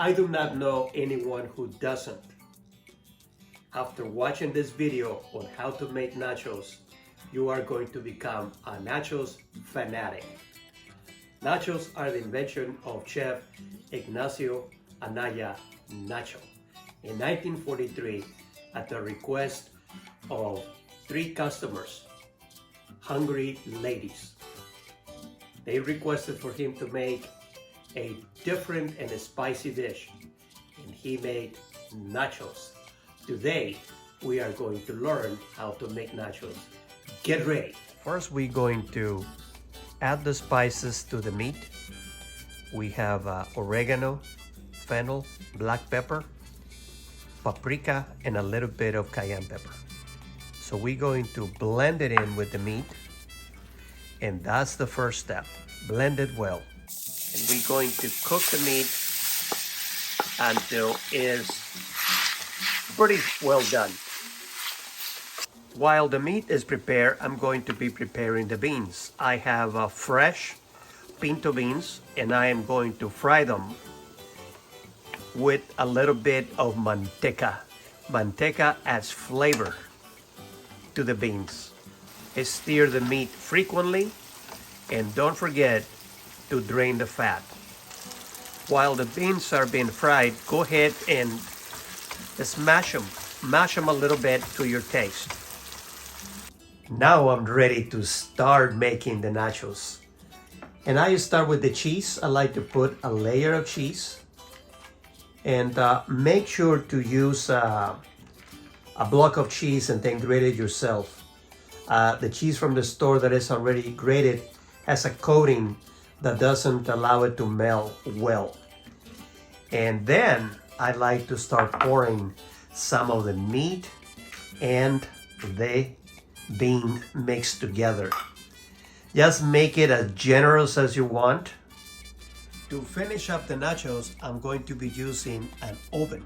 I do not know anyone who doesn't. After watching this video on how to make nachos, you are going to become a nachos fanatic. Nachos are the invention of Chef Ignacio Anaya Nacho in 1943 at the request of 3 customers, hungry ladies. They requested for him to make a different and a spicy dish, and he made nachos. Today, we are going to learn how to make nachos. Get ready. First, we're going to add the spices to the meat. We have oregano, fennel, black pepper, paprika, and a little bit of cayenne pepper. So we're going to blend it in with the meat, and that's the first step. Blend it well. And we're going to cook the meat until it is pretty well done. While the meat is prepared, I'm going to be preparing the beans. I have fresh pinto beans, and I am going to fry them with a little bit of manteca. Manteca adds flavor to the beans. Stir the meat frequently, and don't forget to drain the fat. While the beans are being fried, go ahead and smash them. Mash them a little bit to your taste. Now I'm ready to start making the nachos. And I start with the cheese. I like to put a layer of cheese. And make sure to use a block of cheese and then grate it yourself. The cheese from the store that is already grated has a coating that doesn't allow it to melt well. And then I like to start pouring some of the meat and the bean mixed together. Just make it as generous as you want. To finish up the nachos, I'm going to be using an oven.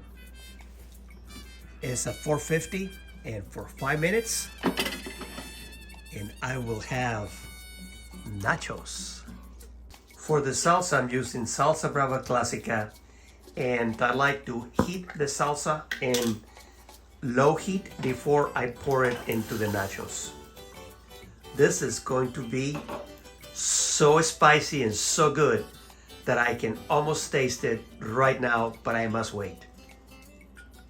It's a 450, and for 5 minutes, and I will have nachos. For the salsa, I'm using Salsa Brava Clásica, and I like to heat the salsa in low heat before I pour it into the nachos. This is going to be so spicy and so good that I can almost taste it right now, but I must wait.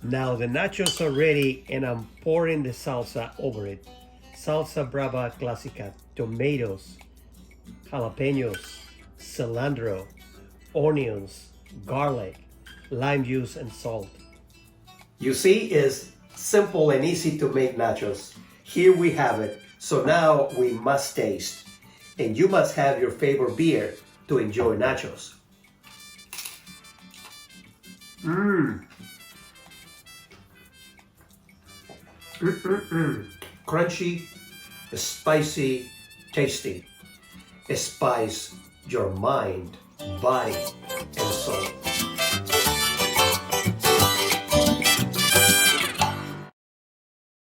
Now the nachos are ready, and I'm pouring the salsa over it. Salsa Brava Clásica, tomatoes, jalapeños, cilantro, onions, garlic, lime juice, and salt. You see, it's simple and easy to make nachos. Here we have it. So now we must taste. And you must have your favorite beer to enjoy nachos. Crunchy, spicy, tasty. Spice your mind, body, and soul.